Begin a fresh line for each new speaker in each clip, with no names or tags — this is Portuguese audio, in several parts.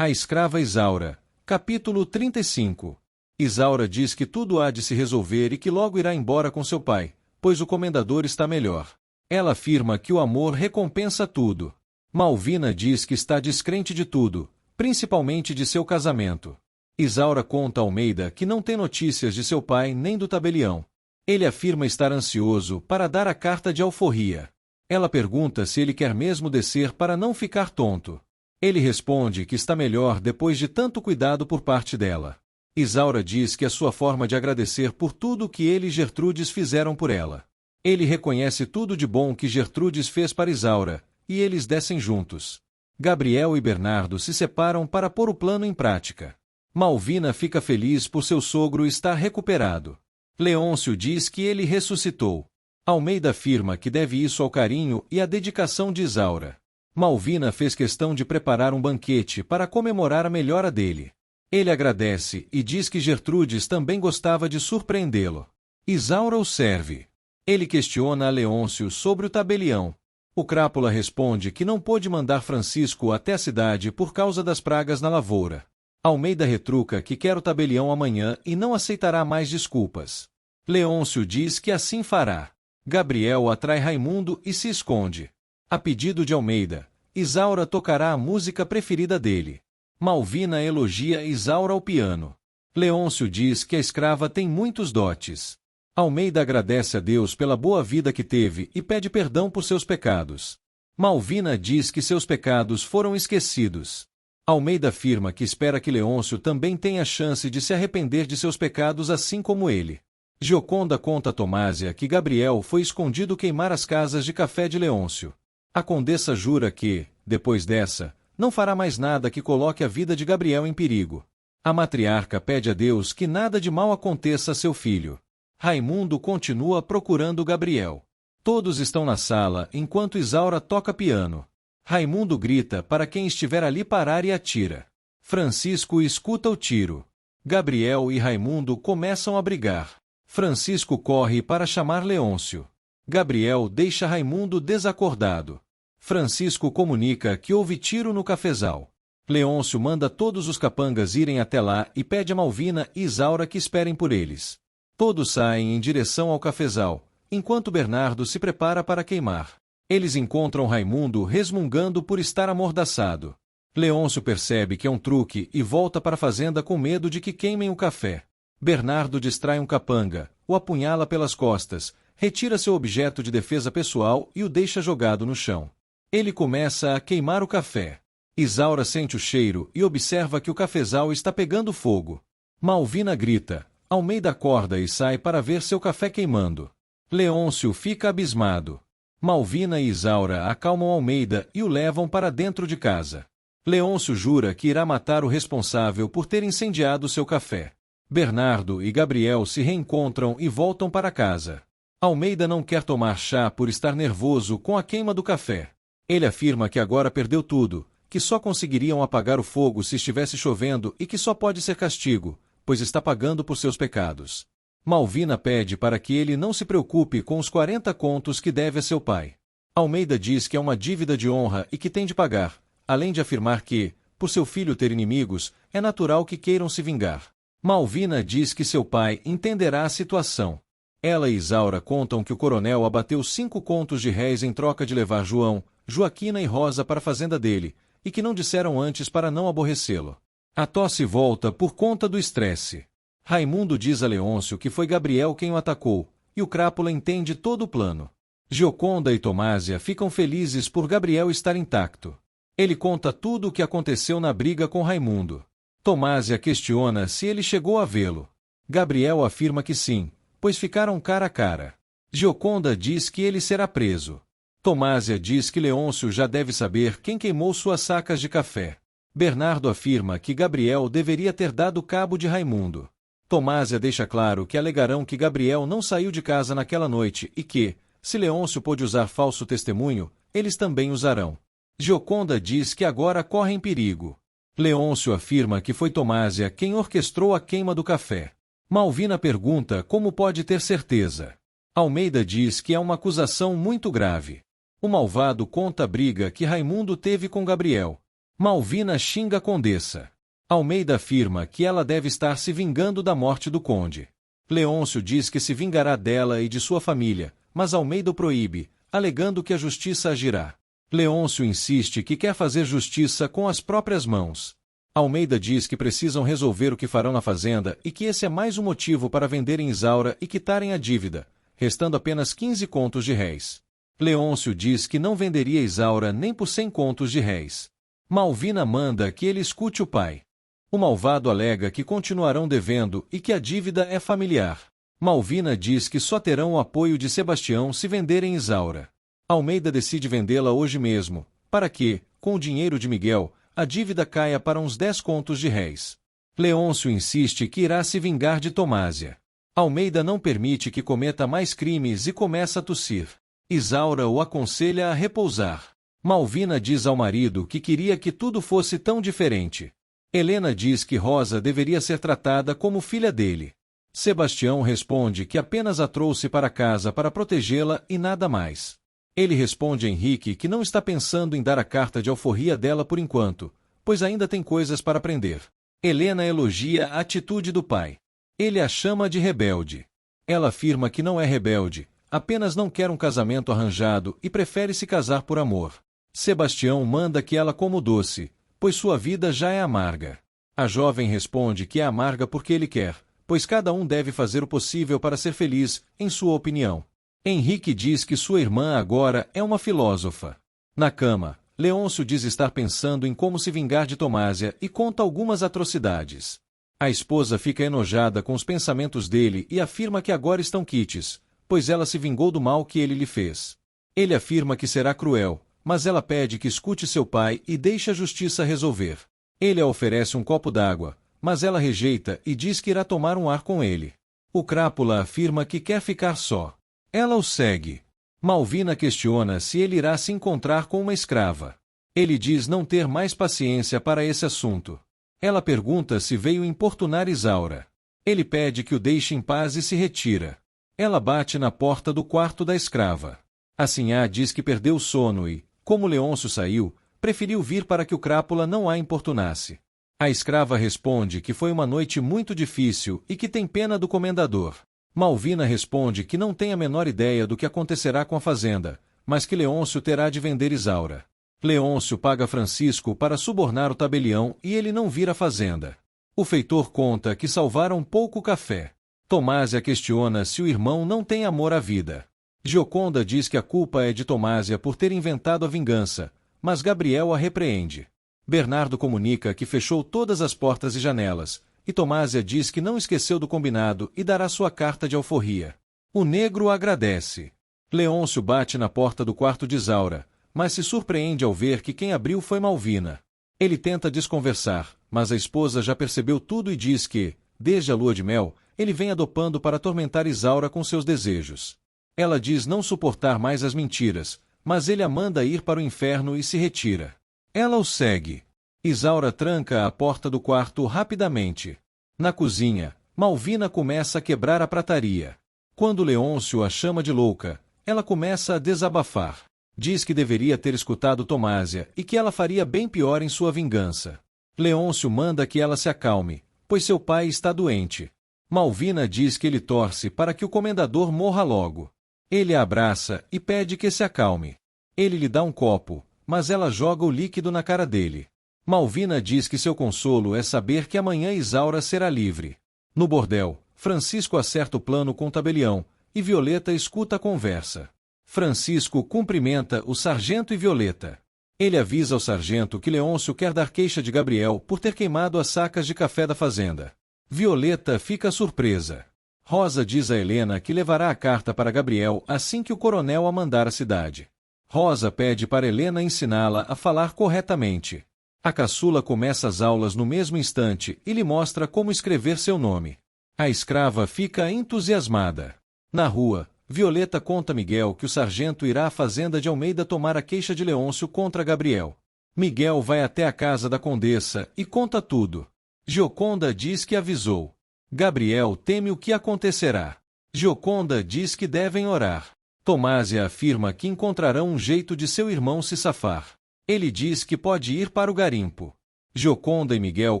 A escrava Isaura. Capítulo 35. Isaura diz que tudo há de se resolver e que logo irá embora com seu pai, pois o comendador está melhor. Ela afirma que o amor recompensa tudo. Malvina diz que está descrente de tudo, principalmente de seu casamento. Isaura conta a Almeida que não tem notícias de seu pai nem do tabelião. Ele afirma estar ansioso para dar a carta de alforria. Ela pergunta se ele quer mesmo descer para não ficar tonto. Ele responde que está melhor depois de tanto cuidado por parte dela. Isaura diz que é sua forma de agradecer por tudo que ele e Gertrudes fizeram por ela. Ele reconhece tudo de bom que Gertrudes fez para Isaura, e eles descem juntos. Gabriel e Bernardo se separam para pôr o plano em prática. Malvina fica feliz por seu sogro estar recuperado. Leôncio diz que ele ressuscitou. Almeida afirma que deve isso ao carinho e à dedicação de Isaura. Malvina fez questão de preparar um banquete para comemorar a melhora dele. Ele agradece e diz que Gertrudes também gostava de surpreendê-lo. Isaura o serve. Ele questiona a Leôncio sobre o tabelião. O crápula responde que não pôde mandar Francisco até a cidade por causa das pragas na lavoura. Almeida retruca que quer o tabelião amanhã e não aceitará mais desculpas. Leôncio diz que assim fará. Gabriel atrai Raimundo e se esconde. A pedido de Almeida, Isaura tocará a música preferida dele. Malvina elogia Isaura ao piano. Leôncio diz que a escrava tem muitos dotes. Almeida agradece a Deus pela boa vida que teve e pede perdão por seus pecados. Malvina diz que seus pecados foram esquecidos. Almeida afirma que espera que Leôncio também tenha chance de se arrepender de seus pecados assim como ele. Gioconda conta a Tomásia que Gabriel foi escondido queimar as casas de café de Leôncio. A condessa jura que, depois dessa, não fará mais nada que coloque a vida de Gabriel em perigo. A matriarca pede a Deus que nada de mal aconteça a seu filho. Raimundo continua procurando Gabriel. Todos estão na sala enquanto Isaura toca piano. Raimundo grita para quem estiver ali parar e atira. Francisco escuta o tiro. Gabriel e Raimundo começam a brigar. Francisco corre para chamar Leôncio. Gabriel deixa Raimundo desacordado. Francisco comunica que houve tiro no cafezal. Leôncio manda todos os capangas irem até lá e pede a Malvina e Isaura que esperem por eles. Todos saem em direção ao cafezal, enquanto Bernardo se prepara para queimar. Eles encontram Raimundo resmungando por estar amordaçado. Leôncio percebe que é um truque e volta para a fazenda com medo de que queimem o café. Bernardo distrai um capanga, o apunhala pelas costas, retira seu objeto de defesa pessoal e o deixa jogado no chão. Ele começa a queimar o café. Isaura sente o cheiro e observa que o cafezal está pegando fogo. Malvina grita. Almeida acorda e sai para ver seu café queimando. Leôncio fica abismado. Malvina e Isaura acalmam Almeida e o levam para dentro de casa. Leôncio jura que irá matar o responsável por ter incendiado seu café. Bernardo e Gabriel se reencontram e voltam para casa. Almeida não quer tomar chá por estar nervoso com a queima do café. Ele afirma que agora perdeu tudo, que só conseguiriam apagar o fogo se estivesse chovendo e que só pode ser castigo, pois está pagando por seus pecados. Malvina pede para que ele não se preocupe com os 40 contos que deve a seu pai. Almeida diz que é uma dívida de honra e que tem de pagar, além de afirmar que, por seu filho ter inimigos, é natural que queiram se vingar. Malvina diz que seu pai entenderá a situação. Ela e Isaura contam que o coronel abateu 5 contos de réis em troca de levar João, Joaquina e Rosa para a fazenda dele, e que não disseram antes para não aborrecê-lo. A tosse volta por conta do estresse. Raimundo diz a Leôncio que foi Gabriel quem o atacou, e o crápula entende todo o plano. Gioconda e Tomásia ficam felizes por Gabriel estar intacto. Ele conta tudo o que aconteceu na briga com Raimundo. Tomásia questiona se ele chegou a vê-lo. Gabriel afirma que sim, pois ficaram cara a cara. Gioconda diz que ele será preso. Tomásia diz que Leôncio já deve saber quem queimou suas sacas de café. Bernardo afirma que Gabriel deveria ter dado cabo de Raimundo. Tomásia deixa claro que alegarão que Gabriel não saiu de casa naquela noite e que, se Leôncio pôde usar falso testemunho, eles também usarão. Gioconda diz que agora correm perigo. Leôncio afirma que foi Tomásia quem orquestrou a queima do café. Malvina pergunta como pode ter certeza. Almeida diz que é uma acusação muito grave. O malvado conta a briga que Raimundo teve com Gabriel. Malvina xinga a condessa. Almeida afirma que ela deve estar se vingando da morte do conde. Leôncio diz que se vingará dela e de sua família, mas Almeida o proíbe, alegando que a justiça agirá. Leôncio insiste que quer fazer justiça com as próprias mãos. Almeida diz que precisam resolver o que farão na fazenda e que esse é mais um motivo para venderem Isaura e quitarem a dívida, restando apenas 15 contos de réis. Leôncio diz que não venderia Isaura nem por 100 contos de réis. Malvina manda que ele escute o pai. O malvado alega que continuarão devendo e que a dívida é familiar. Malvina diz que só terão o apoio de Sebastião se venderem Isaura. Almeida decide vendê-la hoje mesmo, para que, com o dinheiro de Miguel, a dívida caia para uns 10 contos de réis. Leôncio insiste que irá se vingar de Tomásia. Almeida não permite que cometa mais crimes e começa a tossir. Isaura o aconselha a repousar. Malvina diz ao marido que queria que tudo fosse tão diferente. Helena diz que Rosa deveria ser tratada como filha dele. Sebastião responde que apenas a trouxe para casa para protegê-la e nada mais. Ele responde a Henrique que não está pensando em dar a carta de alforria dela por enquanto, pois ainda tem coisas para aprender. Helena elogia a atitude do pai. Ele a chama de rebelde. Ela afirma que não é rebelde, apenas não quer um casamento arranjado e prefere se casar por amor. Sebastião manda que ela coma o doce, pois sua vida já é amarga. A jovem responde que é amarga porque ele quer, pois cada um deve fazer o possível para ser feliz, em sua opinião. Henrique diz que sua irmã agora é uma filósofa. Na cama, Leôncio diz estar pensando em como se vingar de Tomásia e conta algumas atrocidades. A esposa fica enojada com os pensamentos dele e afirma que agora estão quites, pois ela se vingou do mal que ele lhe fez. Ele afirma que será cruel, mas ela pede que escute seu pai e deixe a justiça resolver. Ele a oferece um copo d'água, mas ela rejeita e diz que irá tomar um ar com ele. O crápula afirma que quer ficar só. Ela o segue. Malvina questiona se ele irá se encontrar com uma escrava. Ele diz não ter mais paciência para esse assunto. Ela pergunta se veio importunar Isaura. Ele pede que o deixe em paz e se retira. Ela bate na porta do quarto da escrava. A sinhá diz que perdeu o sono e, como Leôncio saiu, preferiu vir para que o crápula não a importunasse. A escrava responde que foi uma noite muito difícil e que tem pena do comendador. Malvina responde que não tem a menor ideia do que acontecerá com a fazenda, mas que Leôncio terá de vender Isaura. Leôncio paga Francisco para subornar o tabelião e ele não vir à fazenda. O feitor conta que salvaram pouco café. Tomásia questiona se o irmão não tem amor à vida. Gioconda diz que a culpa é de Tomásia por ter inventado a vingança, mas Gabriel a repreende. Bernardo comunica que fechou todas as portas e janelas, e Tomásia diz que não esqueceu do combinado e dará sua carta de alforria. O negro agradece. Leôncio bate na porta do quarto de Isaura, mas se surpreende ao ver que quem abriu foi Malvina. Ele tenta desconversar, mas a esposa já percebeu tudo e diz que, desde a lua de mel, ele vem adopando para atormentar Isaura com seus desejos. Ela diz não suportar mais as mentiras, mas ele a manda ir para o inferno e se retira. Ela o segue. Isaura tranca a porta do quarto rapidamente. Na cozinha, Malvina começa a quebrar a prataria. Quando Leôncio a chama de louca, ela começa a desabafar. Diz que deveria ter escutado Tomásia e que ela faria bem pior em sua vingança. Leôncio manda que ela se acalme, pois seu pai está doente. Malvina diz que ele torce para que o comendador morra logo. Ele a abraça e pede que se acalme. Ele lhe dá um copo, mas ela joga o líquido na cara dele. Malvina diz que seu consolo é saber que amanhã Isaura será livre. No bordel, Francisco acerta o plano com o tabelião, e Violeta escuta a conversa. Francisco cumprimenta o sargento e Violeta. Ele avisa ao sargento que Leôncio quer dar queixa de Gabriel por ter queimado as sacas de café da fazenda. Violeta fica surpresa. Rosa diz a Helena que levará a carta para Gabriel assim que o coronel a mandar à cidade. Rosa pede para Helena ensiná-la a falar corretamente. A caçula começa as aulas no mesmo instante e lhe mostra como escrever seu nome. A escrava fica entusiasmada. Na rua, Violeta conta a Miguel que o sargento irá à fazenda de Almeida tomar a queixa de Leôncio contra Gabriel. Miguel vai até a casa da condessa e conta tudo. Gioconda diz que avisou. Gabriel teme o que acontecerá. Gioconda diz que devem orar. Tomásia afirma que encontrarão um jeito de seu irmão se safar. Ele diz que pode ir para o garimpo. Gioconda e Miguel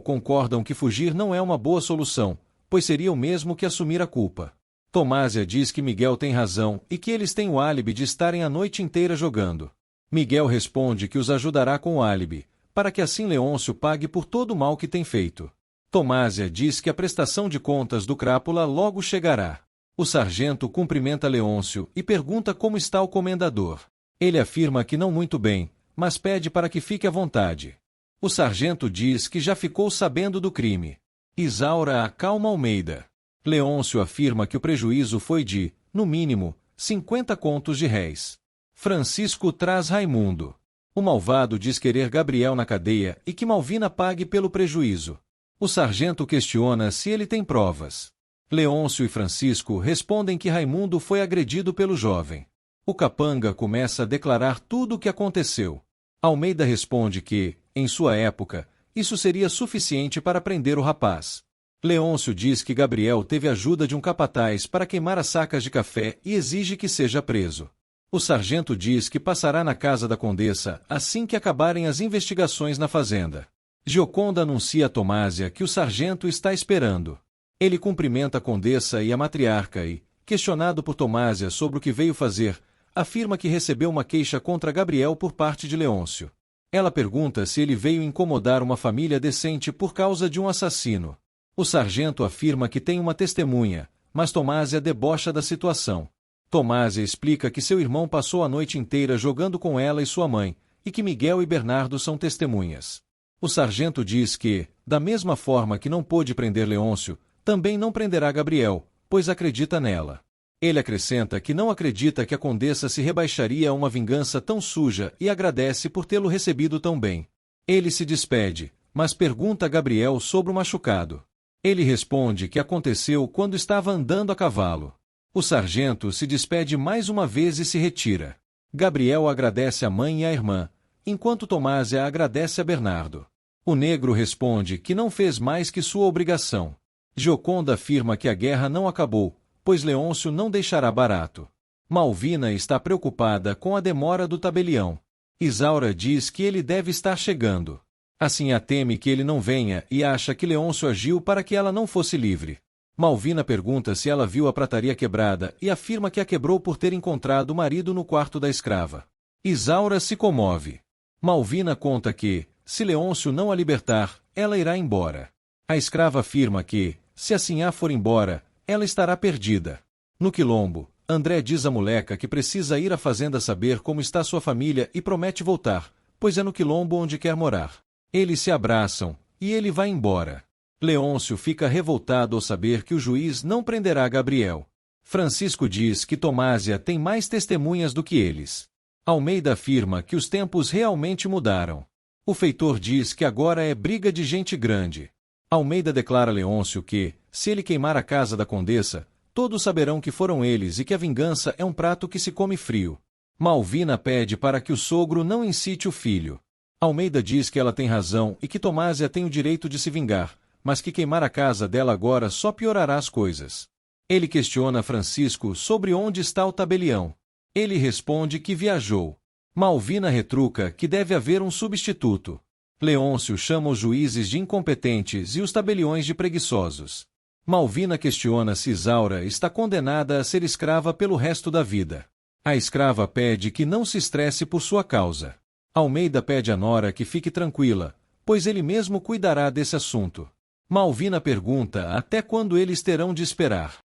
concordam que fugir não é uma boa solução, pois seria o mesmo que assumir a culpa. Tomásia diz que Miguel tem razão e que eles têm o álibi de estarem a noite inteira jogando. Miguel responde que os ajudará com o álibi, para que assim Leôncio pague por todo o mal que tem feito. Tomásia diz que a prestação de contas do crápula logo chegará. O sargento cumprimenta Leôncio e pergunta como está o comendador. Ele afirma que não muito bem, mas pede para que fique à vontade. O sargento diz que já ficou sabendo do crime. Isaura acalma Almeida. Leôncio afirma que o prejuízo foi de, no mínimo, 50 contos de réis. Francisco traz Raimundo. O malvado diz querer Gabriel na cadeia e que Malvina pague pelo prejuízo. O sargento questiona se ele tem provas. Leôncio e Francisco respondem que Raimundo foi agredido pelo jovem. O capanga começa a declarar tudo o que aconteceu. Almeida responde que, em sua época, isso seria suficiente para prender o rapaz. Leôncio diz que Gabriel teve ajuda de um capataz para queimar as sacas de café e exige que seja preso. O sargento diz que passará na casa da condessa assim que acabarem as investigações na fazenda. Gioconda anuncia a Tomásia que o sargento está esperando. Ele cumprimenta a condessa e a matriarca e, questionado por Tomásia sobre o que veio fazer, afirma que recebeu uma queixa contra Gabriel por parte de Leôncio. Ela pergunta se ele veio incomodar uma família decente por causa de um assassino. O sargento afirma que tem uma testemunha, mas Tomásia debocha da situação. Tomásia explica que seu irmão passou a noite inteira jogando com ela e sua mãe, e que Miguel e Bernardo são testemunhas. O sargento diz que, da mesma forma que não pôde prender Leôncio, também não prenderá Gabriel, pois acredita nela. Ele acrescenta que não acredita que a condessa se rebaixaria a uma vingança tão suja e agradece por tê-lo recebido tão bem. Ele se despede, mas pergunta a Gabriel sobre o machucado. Ele responde que aconteceu quando estava andando a cavalo. O sargento se despede mais uma vez e se retira. Gabriel agradece à mãe e à irmã, enquanto Tomásia agradece a Bernardo. O negro responde que não fez mais que sua obrigação. Gioconda afirma que a guerra não acabou, pois Leôncio não deixará barato. Malvina está preocupada com a demora do tabelião. Isaura diz que ele deve estar chegando. Assim a teme que ele não venha e acha que Leôncio agiu para que ela não fosse livre. Malvina pergunta se ela viu a prataria quebrada e afirma que a quebrou por ter encontrado o marido no quarto da escrava. Isaura se comove. Malvina conta que, se Leôncio não a libertar, ela irá embora. A escrava afirma que, se a sinhá for embora, ela estará perdida. No quilombo, André diz à moleca que precisa ir à fazenda saber como está sua família e promete voltar, pois é no quilombo onde quer morar. Eles se abraçam, e ele vai embora. Leôncio fica revoltado ao saber que o juiz não prenderá Gabriel. Francisco diz que Tomásia tem mais testemunhas do que eles. Almeida afirma que os tempos realmente mudaram. O feitor diz que agora é briga de gente grande. Almeida declara a Leôncio que, se ele queimar a casa da condessa, todos saberão que foram eles e que a vingança é um prato que se come frio. Malvina pede para que o sogro não incite o filho. Almeida diz que ela tem razão e que Tomásia tem o direito de se vingar, mas que queimar a casa dela agora só piorará as coisas. Ele questiona Francisco sobre onde está o tabelião. Ele responde que viajou. Malvina retruca que deve haver um substituto. Leôncio chama os juízes de incompetentes e os tabeliões de preguiçosos. Malvina questiona se Isaura está condenada a ser escrava pelo resto da vida. A escrava pede que não se estresse por sua causa. Almeida pede a nora que fique tranquila, pois ele mesmo cuidará desse assunto. Malvina pergunta até quando eles terão de esperar.